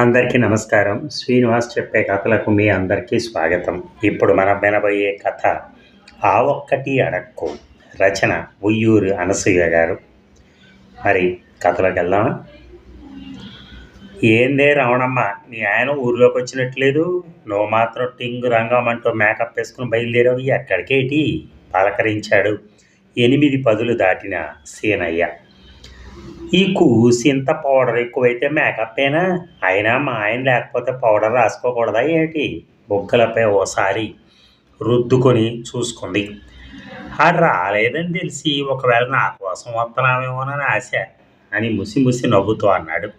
అందరికీ నమస్కారం. శ్రీనివాస్ చెప్పే కథలకు మీ అందరికీ స్వాగతం. ఇప్పుడు మనం వినబోయే కథ 'ఆ ఒక్కటి అడక్కు'. రచన ఉయ్యూరు అనసూయ గారు. మరి కథలోకి వెళ్దామా? ఏందే రమణమ్మ, మీ ఆయన ఊర్లోకి వచ్చినట్లేదు, నువ్వు మాత్రం టింగు రంగమంటూ మేకప్ వేసుకుని బయలుదేరావు, ఎక్కడికేటి? పలకరించాడు 8 పదులు దాటిన సీనయ్య. ఈ కూసింత పౌడర్ ఎక్కువైతే మేకప్పేనా? అయినా మా ఆయన లేకపోతే పౌడర్ రాసుకోకూడదా ఏంటి? బొగ్గలపై ఓసారి రుద్దుకొని చూసుకుంది. ఆడు రాలేదని తెలిసి ఒకవేళ నా కోసం వస్తున్నామేమోనని ఆశ అని ముసి నవ్వుతూ అన్నాడు.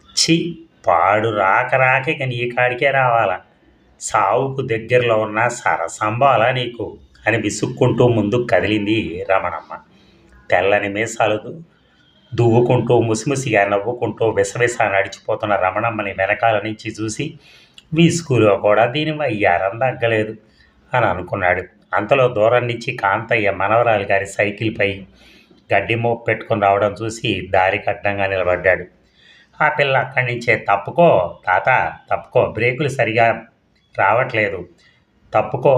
ఛీ, పాడు రాక రాక ఇక నీ కాడికే రావాలా? సావుకు దగ్గరలో ఉన్న సరసంబాలా నీకు అని విసుక్కుంటూ ముందుకు కదిలింది రమణమ్మ. తెల్లని మీసాలు దువ్వుకుంటూ ముసిముసిగా నవ్వుకుంటూ విసవిస నడిచిపోతున్న రమణమ్మని వెనకాల నుంచి చూసి విసుగులో కూడా దీని వయ్యారం తగ్గలేదు అని అనుకున్నాడు. అంతలో దూరం నుంచి కాంతయ్య మనవరాలు గారి సైకిల్పై గడ్డి మోపు పెట్టుకుని రావడం చూసి దారికి అడ్డంగా నిలబడ్డాడు. ఆ పిల్ల అక్కడి నుంచే తప్పుకో తాత, తప్పుకో, బ్రేకులు సరిగా రావట్లేదు, తప్పుకో,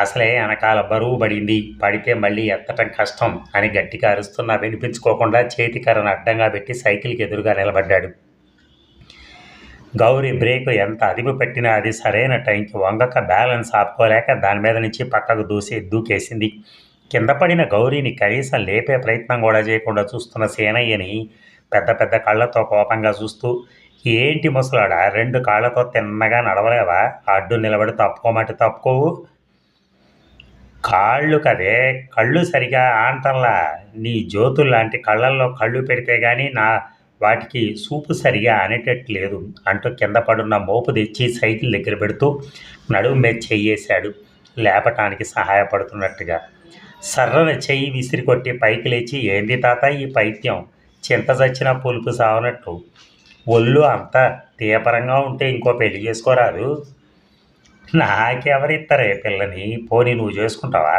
అసలే వెనకాల బరువు పడింది, పడితే మళ్ళీ ఎత్తటం కష్టం అని గట్టిగా అరుస్తున్నా వినిపించుకోకుండా చేతికర్రను అడ్డంగా పెట్టి సైకిల్కి ఎదురుగా నిలబడ్డాడు. గౌరీ బ్రేకు ఎంత అదుపు పెట్టినా అది సరైన టైంకి వంగక బ్యాలెన్స్ ఆపుకోలేక దాని మీద నుంచి పక్కకు దూకేసింది. కింద పడిన గౌరీని కనీసం లేపే ప్రయత్నం కూడా చేయకుండా చూస్తున్న సేనయ్యని పెద్ద పెద్ద కళ్ళతో కోపంగా చూస్తూ, ఏంటి ముసలాడా, 2 కాళ్ళతో తిన్నగా నడవలేవా? అడ్డు నిలబడి తప్పుకోమంటే తప్పుకోవు, కాళ్ళు కదే, కళ్ళు సరిగా ఆంటల్లా, నీ జ్యోతుల్లాంటి కళ్ళల్లో కళ్ళు పెడితే కానీ వాటికి సూపు సరిగా అనేటట్లేదు అంటూ కింద పడున్న మోపు తెచ్చి సైకిల్ దగ్గర పెడుతూ నడుము మీద చెయ్యేశాడు లేపటానికి సహాయపడుతున్నట్టుగా. సర్రన చెయ్యి విసిరి కొట్టి పైకి లేచి, ఏంది తాత ఈ పైత్యం, చింత చచ్చిన పులుపు సావనట్టు, ఒళ్ళు అంతా తీపరంగా ఉంటే ఇంకో పెళ్లి చేసుకోరాదు? నాకెవరిస్తారే పిల్లని, పోనీ నువ్వు చేసుకుంటావా?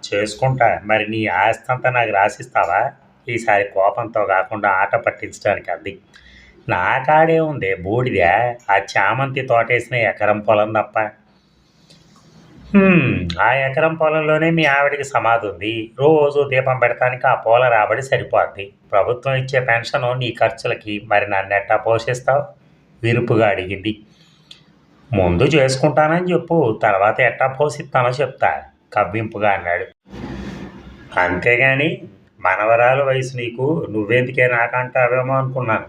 చేసుకుంటా, మరి నీ ఆస్తి అంతా నాకు రాసిస్తావా? ఈసారి కోపంతో కాకుండా ఆట పట్టించడానికి అంది. నా కాడే ఉంది బూడిదే, ఆ చామంతి తోటేసిన ఎకరం పొలం తప్ప. ఆ ఎకరం పొలంలోనే మీ ఆవిడికి సమాధి ఉంది, రోజు దీపం పెడతానికి ఆ పూల రాబడి సరిపోద్ది, ప్రభుత్వం ఇచ్చే పెన్షను నీ ఖర్చులకి, మరి నన్నెట్టా పోషిస్తావు? విరుపుగా అడిగింది. ముందు చేసుకుంటానని చెప్పు, తర్వాత ఎట్టా పోషిస్తానో చెప్తా, కవ్వింపుగా అన్నాడు. అంతేగాని మనవరాల వయసు నీకు, నువ్వెందుకే నాకంటావేమో అనుకున్నాను.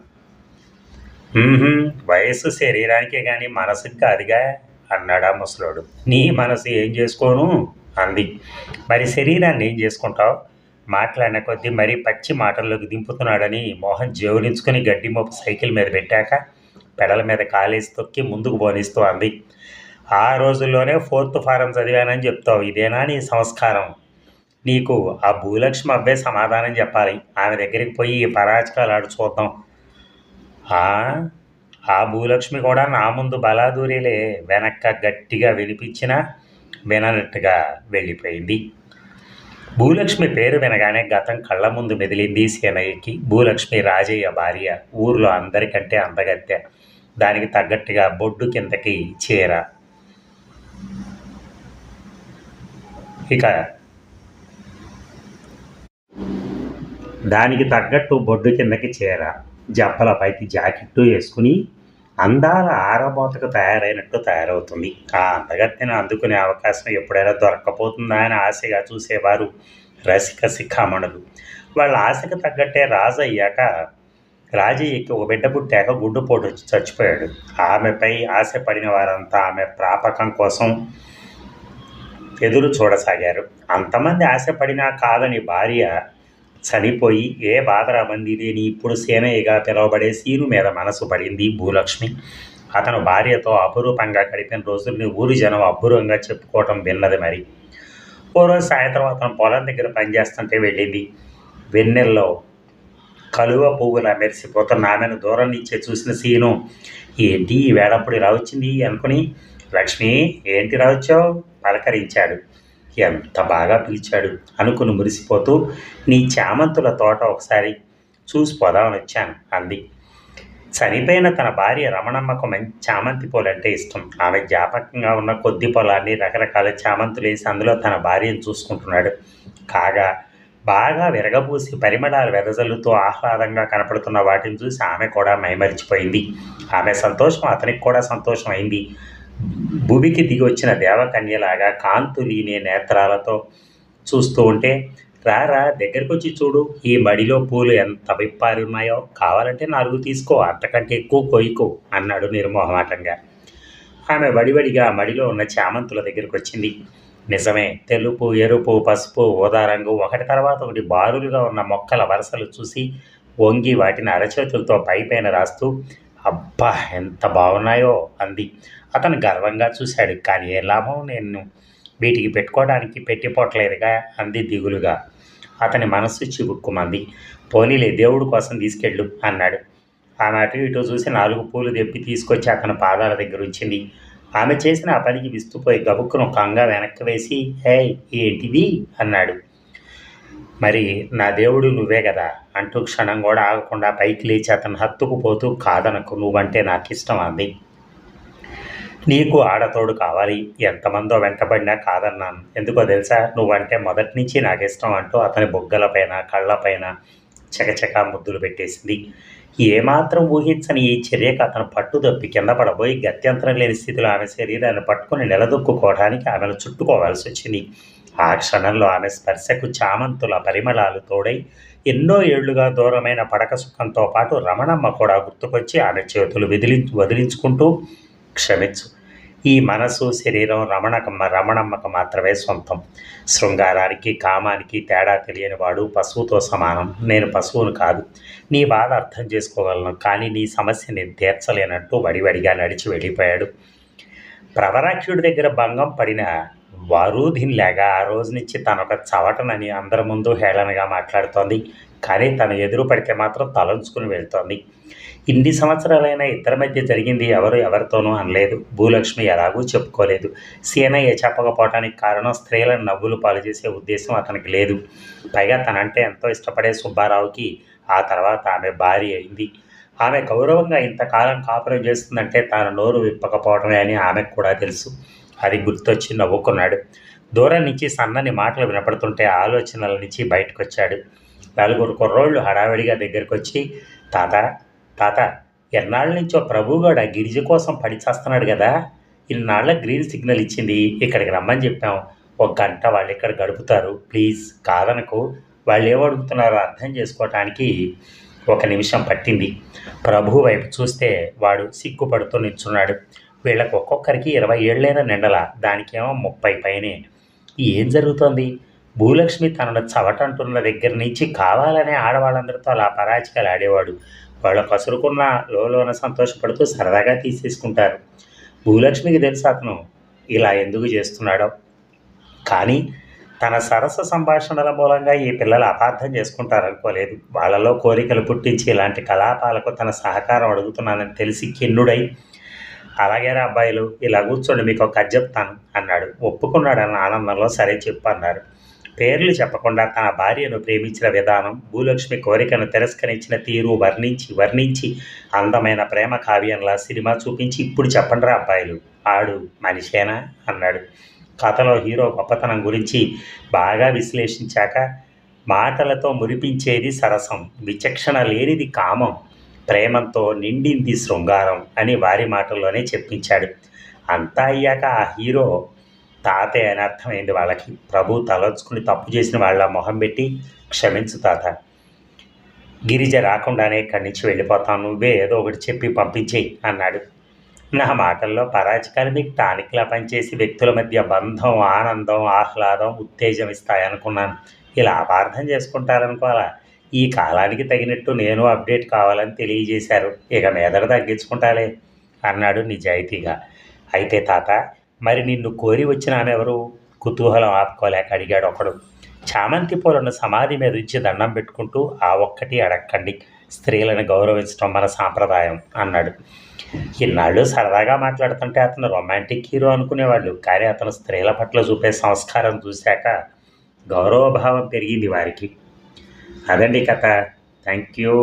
వయసు శరీరానికే కానీ మనసుకి కాదుగా అన్నాడు ఆ ముసలోడు. నీ మనసు ఏం చేసుకోను అంది. మరి శరీరాన్ని ఏం చేసుకుంటావు? మాట్లాడిన కొద్దీ మరీ పచ్చి మాటల్లోకి దింపుతున్నాడని మోహన్ జేవులించుకుని గడ్డి మోపు సైకిల్ మీద పెట్టాక పెడల మీద కాలేసి తొక్కి ముందుకు పోనిస్తూ అంది. ఆ రోజుల్లోనే 4th ఫారం చదివానని చెప్తావు, ఇదేనా నీ సంస్కారం? నీకు ఆ భూలక్ష్మి అవ్వే సమాధానం చెప్పాలి. ఆమె దగ్గరికి పోయి ఈ పరాచకాలు ఆడు చూద్దాం. ఆ భూలక్ష్మి కూడా నా ముందు బలాదూరిలే, వెనక్క గట్టిగా వినిపించినా విననట్టుగా వెళ్ళిపోయింది. భూలక్ష్మి పేరు వినగానే గతం కళ్ళ ముందు మెదిలింది సేనయ్యకి. భూలక్ష్మి రాజయ్య భార్య, ఊర్లో అందరికంటే అందగత్తె, దానికి తగ్గట్టుగా బొడ్డు కిందకి చీర, దానికి తగ్గట్టు బొడ్డు కిందకి చీర, జప్పల పైకి జాకెట్టు వేసుకుని అందాల ఆరబోతకు తయారైనట్టు తయారవుతుంది. ఆ అందగత్తెను అందుకునే అవకాశం ఎప్పుడైనా దొరక్కపోతుందా అని ఆశగా చూసేవారు రసిక శిఖామణులు. వాళ్ళ ఆశకు తగ్గట్టే రాజయ్యకి ఒక బిడ్డ పుట్టాక గుండుపోటు వచ్చి చచ్చిపోయాడు. ఆమెపై ఆశపడిన వారంతా ఆమె ప్రాపకం కోసం ఎదురు చూడసాగారు. అంతమంది ఆశపడినా కాదని భార్య చనిపోయి ఏ బాధరా మందిదేని ఇప్పుడు సేనయ్యగా పిలువబడే సీను మీద మనసు పడింది భూలక్ష్మి. అతను భార్యతో అపురూపంగా గడిపిన రోజుల్ని ఊరి జనం అపురూపంగా చెప్పుకోవటం విన్నది. మరి ఓ రోజు సాయంత్రం అతను పొలం దగ్గర పనిచేస్తుంటే వెళ్ళింది. వెన్నెల్లో కలువ పువ్వులా మెరిసిపోతున్న ఆమెను దూరం నుంచే చూసిన సీను, ఏంటి ఈ వేళప్పుడు ఇలా వచ్చింది అనుకుని, లక్ష్మి ఏంటి ఇలా వచ్చావు పలకరించాడు. ఎంత బాగా పిలిచాడు అనుకుని మురిసిపోతూ, నీ చామంతుల తోట ఒకసారి చూసి పోదామని వచ్చాను అంది. చనిపోయిన తన భార్య రమణమ్మకు మంచి చామంతి పూలంటే ఇష్టం. ఆమె జ్ఞాపకంగా ఉన్న కొద్ది పొలాన్ని రకరకాల చామంతులు వేసి అందులో తన భార్యను చూసుకుంటున్నాడు. కాగా బాగా విరగబూసి పరిమళాలు వెదజల్లుతూ ఆహ్లాదంగా కనపడుతున్న వాటిని చూసి ఆమె కూడా మైమరిచిపోయింది. ఆమె సంతోషం అతనికి కూడా సంతోషం అయింది. భూమికి దిగి వచ్చిన దేవకన్యలాగా కాంతులీనే నేత్రాలతో చూస్తూ ఉంటే, రారా దగ్గరికి వచ్చి చూడు, ఈ మడిలో పూలు ఎంత విప్పారున్నాయో, కావాలంటే 4 తీసుకో, అంతకంటే ఎక్కువ కొయ్యకు అన్నాడు నిర్మోహమాటంగా. ఆమె వడివడిగా మడిలో ఉన్న చామంతుల దగ్గరికి వచ్చింది. నిజమే, తెలుపు, ఎరుపు, పసుపు, ఊదా రంగు ఒకటి తర్వాత ఒకటి బారులుగా ఉన్న మొక్కల వరుసలు చూసి వంగి వాటిని అరచేతులతో పైపైన రాస్తూ, అబ్బా ఎంత బాగున్నాయో అంది. అతను గర్వంగా చూశాడు. కానీ ఏ లాభం, నేను వీటికి పెట్టుకోవడానికి పెట్టిపోవట్లేదుగా అంది దిగులుగా. అతని మనస్సు చివుక్కుమంది. పోనీలే, దేవుడి కోసం తీసుకెళ్ళు అన్నాడు. ఆమె అటు ఇటు చూసి 4 పూలు తెప్పి తీసుకొచ్చి అతని పాదాల దగ్గర ఉంచింది. ఆమె చేసిన ఆ పనికి విస్తుపోయి గబుక్కును కంగా వెనక్కి వేసి, హే ఏంటిది అన్నాడు. మరి నా దేవుడు నువ్వే కదా అంటూ క్షణం కూడా ఆగకుండా పైకి లేచి అతను హత్తుకుపోతూ, కాదనకు, నువ్వంటే నాకు ఇష్టం అంది. నీకు ఆడతోడు కావాలి, ఎంతమందో వెంటబడినా కాదన్నాను. ఎందుకో తెలుసా, నువ్వంటే మొదటి నుంచి నాకు ఇష్టం అంటూ అతని బొగ్గలపైన కళ్ళపైన చకచకా ముద్దులు పెట్టేసింది. ఏమాత్రం ఊహించని ఈ చర్యకు అతను పట్టు తప్పి కింద పడబోయి గత్యంతరం లేని స్థితిలో ఆమె శరీరాన్ని పట్టుకుని నిలదొక్కుకోవడానికి ఆమెను చుట్టుకోవాల్సి వచ్చింది. ఆ క్షణంలో ఆమె స్పర్శకు చామంతుల పరిమళాలు తోడై ఎన్నో ఏళ్లుగా దూరమైన పడక సుఖంతో పాటు రమణమ్మ కూడా గుర్తుకొచ్చి ఆమె చేతులు వదిలించుకుంటూ, క్షమించు, ఈ మనసు శరీరం రమణమ్మకు మాత్రమే సొంతం. శృంగారానికి కామానికి తేడా తెలియని వాడు పశువుతో సమానం. నేను పశువును కాదు. నీ బాధ అర్థం చేసుకోగలను, కానీ నీ సమస్యని తీర్చలేనట్టు వడివడిగా నడిచి వెళ్ళిపోయాడు. ప్రవరాఖ్యుడి దగ్గర భంగం పడిన వారూధినిలాగా ఆ రోజు నుంచి తనొక చవటనని అందరి ముందు హేళనగా మాట్లాడుతోంది. కానీ తను ఎదురు పడితే మాత్రం తలంచుకుని వెళ్తోంది. ఇన్ని సంవత్సరాలైనా ఇద్దరి మధ్య జరిగింది ఎవరు ఎవరితోనూ అనలేదు. భూలక్ష్మి ఎలాగూ చెప్పుకోలేదు. సీనయ్య చెప్పకపోవటానికి కారణం స్త్రీలను నవ్వులు పాలు చేసే ఉద్దేశం అతనికి లేదు. పైగా తనంటే ఎంతో ఇష్టపడే సుబ్బారావుకి ఆ తర్వాత ఆమె భార్య అయింది. ఆమె గౌరవంగా ఇంతకాలం కాపురం చేస్తుందంటే తాను నోరు విప్పకపోవటమే అని ఆమెకు కూడా తెలుసు. అది గుర్తొచ్చి నవ్వుకున్నాడు. దూరం నుంచి సన్నని మాటలు వినపడుతుంటే ఆలోచనల నుంచి బయటకు వచ్చాడు. 4 కుర్రోళ్ళు హడావిడిగా దగ్గరికి వచ్చి, తాత తాత, ఎన్నాళ్ళ నుంచో ప్రభుగాడు ఆ గిరిజ కోసం పడి చేస్తున్నాడు కదా, ఇన్నాళ్ళ గ్రీన్ సిగ్నల్ ఇచ్చింది, ఇక్కడికి రమ్మని చెప్పాం. 1 గంట వాళ్ళు ఇక్కడ గడుపుతారు, ప్లీజ్ కాదనకు. వాళ్ళు ఏమడుగుతున్నారో అర్థం చేసుకోవటానికి 1 నిమిషం పట్టింది. ప్రభు వైపు చూస్తే వాడు సిగ్గుపడుతూ నిల్చున్నాడు. వీళ్ళకు ఒక్కొక్కరికి 20 ఏళ్ళైనా నిండల, దానికేమో 30 పైనే. ఏం జరుగుతోంది? భూలక్ష్మి తనను చవటంటున్న దగ్గర నుంచి కావాలనే ఆడవాళ్ళందరితో అలా పరాచికలు ఆడేవాడు. వాళ్ళ కసురుకున్న లోన సంతోషపడుతూ సరదాగా తీసేసుకుంటారు. భూలక్ష్మికి తెలుసు అతను ఇలా ఎందుకు చేస్తున్నాడో. కానీ తన సరస సంభాషణల మూలంగా ఈ పిల్లలు అపార్థం చేసుకుంటారనుకోలేదు. వాళ్ళలో కోరికలు పుట్టించి ఇలాంటి కలాపాలకు తన సహకారం అడుగుతున్నానని తెలిసి కిన్నుడై, అలాగేరా అబ్బాయిలు, ఇలా కూర్చోండి, మీకు ఒక కథ చెప్తాను అన్నాడు. ఒప్పుకున్నాడన్న ఆనందంలో సరే చెప్పు అన్నారు. పేర్లు చెప్పకుండా తన భార్యను ప్రేమించిన విధానం, భూలక్ష్మి కోరికను తిరస్కరించిన తీరు వర్ణించి అందమైన ప్రేమ కావ్యంలా సినిమా చూపించి, ఇప్పుడు చెప్పండిరా అబ్బాయిలు, ఆడు మనిషేనా అన్నాడు. కథలో హీరో గొప్పతనం గురించి బాగా విశ్లేషించాక, మాటలతో మురిపించేది సరసం, విచక్షణ లేనిది కామం, ప్రేమంతో నిండింది శృంగారం అని వారి మాటల్లోనే చెప్పించాడు. అంతా అయ్యాక ఆ హీరో తాతయ్య అని అర్థమైంది వాళ్ళకి. ప్రభు తలంచుకుని తప్పు చేసిన వాళ్ళ మొహం పెట్టి, క్షమించు తాత, గిరిజ రాకుండానే ఇక్కడి నుంచి వెళ్ళిపోతాను, నువ్వే ఏదో ఒకటి చెప్పి పంపించేయి అన్నాడు. నా మాటల్లో పరాచికాలు మీకు టానిక్లా పనిచేసి వ్యక్తుల మధ్య బంధం, ఆనందం, ఆహ్లాదం, ఉత్తేజం ఇస్తాయనుకున్నాను. ఇలా అపార్థం చేసుకుంటారనుకోవాలా. ఈ కాలానికి తగినట్టు నేను అప్డేట్ కావాలని తెలియజేశారు. ఇక మీదట తగ్గించుకుంటాలే అన్నాడు నిజాయితీగా. అయితే తాత, మరి నిన్ను కోరి వచ్చిన ఆమె ఎవరు? కుతూహలం ఆపుకోలేక అడిగాడు ఒకడు. చామంతి పూలను సమాధి మీద ఇచ్చి దండం పెట్టుకుంటూ, ఆ ఒక్కటి అడక్కండి, స్త్రీలను గౌరవించడం మన సాంప్రదాయం అన్నాడు. ఇన్నాళ్ళు సరదాగా మాట్లాడుతుంటే అతను రొమాంటిక్ హీరో అనుకునేవాళ్ళు. కానీ అతను స్త్రీల పట్ల చూపే సంస్కారం చూశాక గౌరవభావం పెరిగింది వారికి. అదండి కథ. Thank you.